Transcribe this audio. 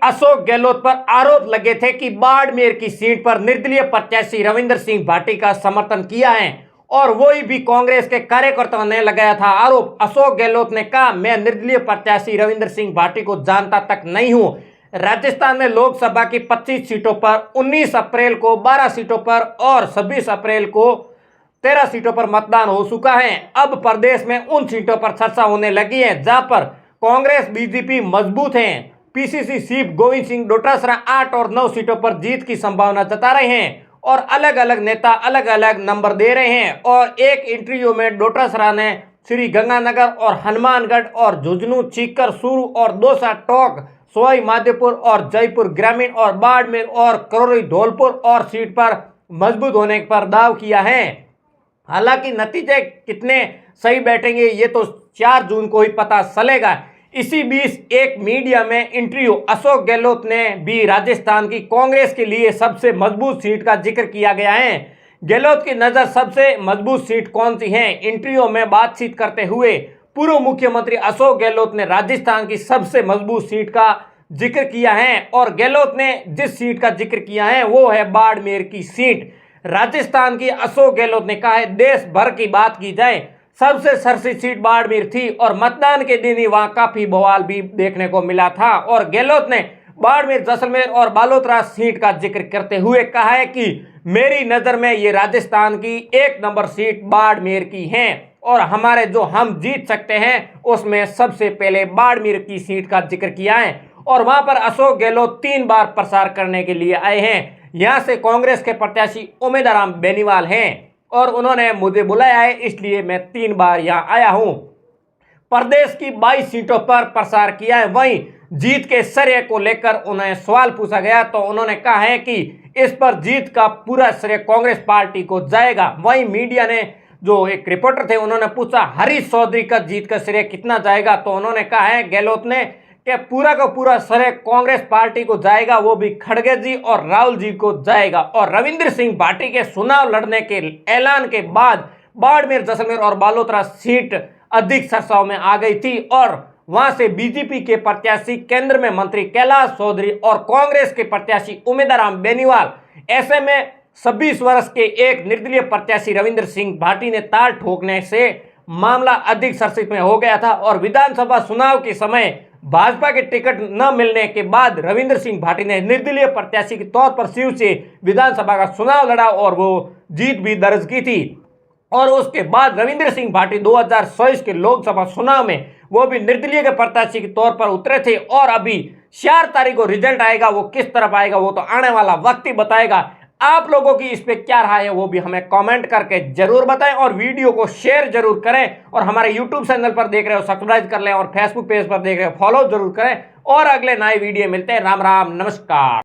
अशोक गहलोत पर आरोप लगे थे कि बाड़मेर की सीट पर निर्दलीय प्रत्याशी रविंद्र सिंह भाटी का समर्थन किया है और वही भी कांग्रेस के कार्यकर्ताओं ने लगाया था आरोप। अशोक गहलोत ने कहा, मैं निर्दलीय प्रत्याशी रविंद्र सिंह भाटी को जानता तक नहीं हूं। राजस्थान में लोकसभा की 25 सीटों पर 19 अप्रैल को 12 सीटों पर और 26 अप्रैल को 13 सीटों पर मतदान हो चुका है। अब प्रदेश में उन सीटों पर चर्चा होने लगी है जहां पर कांग्रेस बीजेपी मजबूत हैं। पीसीसी चीफ गोविंद सिंह डोटासरा 8 और 9 सीटों पर जीत की संभावना जता रहे हैं और अलग अलग नेता अलग अलग नंबर दे रहे हैं। और एक इंटरव्यू में डोटासरा ने श्री गंगानगर और हनुमानगढ़ और झुंझुनू, सीकर, चूरू और दौसा, टोंक, सवाई माधोपुर और जयपुर ग्रामीण और बाड़मेर और करौली, धौलपुर और सीट पर मजबूत होने पर दाव किया है। हालांकि नतीजे कितने सही बैठेंगे ये तो 4 जून को ही पता चलेगा। इसी बीच एक मीडिया में इंटरव्यू अशोक गहलोत ने भी राजस्थान की कांग्रेस के लिए सबसे मजबूत सीट का जिक्र किया गया है। गहलोत की नजर सबसे मजबूत सीट कौन सी है? इंटरव्यू में बातचीत करते हुए पूर्व मुख्यमंत्री अशोक गहलोत ने राजस्थान की सबसे मजबूत सीट का जिक्र किया है और गहलोत ने जिस सीट का जिक्र किया है वो है बाड़मेर की सीट। राजस्थान की अशोक गहलोत ने कहा है, देश भर की बात की जाए सबसे सरसी सीट बाड़मेर थी और मतदान के दिन ही वहां काफी बवाल भी देखने को मिला था। और गहलोत ने बाड़मेर, जैसलमेर और बालोतरा सीट का जिक्र करते हुए कहा है कि मेरी नजर में ये राजस्थान की 1 नंबर सीट बाड़मेर की है और हमारे जो हम जीत सकते हैं उसमें सबसे पहले बाड़मेर की सीट का जिक्र किया है। और वहां पर अशोक गहलोत 3 बार प्रचार करने के लिए आए हैं। यहां से कांग्रेस के प्रत्याशी उमेदराम बेनीवाल हैं और उन्होंने मुझे बुलाया है, इसलिए मैं 3 बार यहां आया हूं। प्रदेश की 22 सीटों पर प्रचार किया है। वहीं जीत के श्रेय को लेकर उन्हें सवाल पूछा गया तो उन्होंने कहा है कि इस पर जीत का पूरा श्रेय कांग्रेस पार्टी को जाएगा। वहीं मीडिया ने जो एक रिपोर्टर थे उन्होंने पूछा, हरीश चौधरी का जीत का श्रेय कितना जाएगा? तो उन्होंने कहा है गहलोत ने कि पूरा का पूरा श्रेय कांग्रेस पार्टी को जाएगा, वो भी खड़गे जी और राहुल जी को जाएगा। और रविंद्र सिंह भाटी के चुनाव लड़ने के ऐलान के बाद बाड़मेर, जैसलमेर और बालोतरा सीट अधिक चर्चाओं में आ गई थी और वहां से बीजेपी के प्रत्याशी, केंद्र में मंत्री कैलाश चौधरी और कांग्रेस के प्रत्याशी उमेदराम बेनीवाल, ऐसे में 26 वर्ष के एक निर्दलीय प्रत्याशी रविंद्र सिंह भाटी ने ताल ठोकने से मामला अधिक चर्चित में हो गया था। और विधानसभा चुनाव के समय भाजपा के टिकट न मिलने के बाद रविंद्र सिंह भाटी ने निर्दलीय प्रत्याशी के तौर पर शिव से विधानसभा का चुनाव लड़ा और वो जीत भी दर्ज की थी। और उसके बाद रविंद्र सिंह भाटी 2024 के लोकसभा चुनाव में वो भी निर्दलीय के प्रत्याशी के तौर पर उतरे थे। और अभी 4 तारीख को रिजल्ट आएगा, वो किस तरफ आएगा वो तो आने वाला वक्त ही बताएगा। आप लोगों की इस पे क्या राय है वो भी हमें कमेंट करके जरूर बताएं और वीडियो को शेयर जरूर करें। और हमारे यूट्यूब चैनल पर देख रहे हो सब्सक्राइब कर लें और फेसबुक पेज पर देख रहे हो फॉलो जरूर करें। और अगले नए वीडियो मिलते हैं। राम राम, नमस्कार।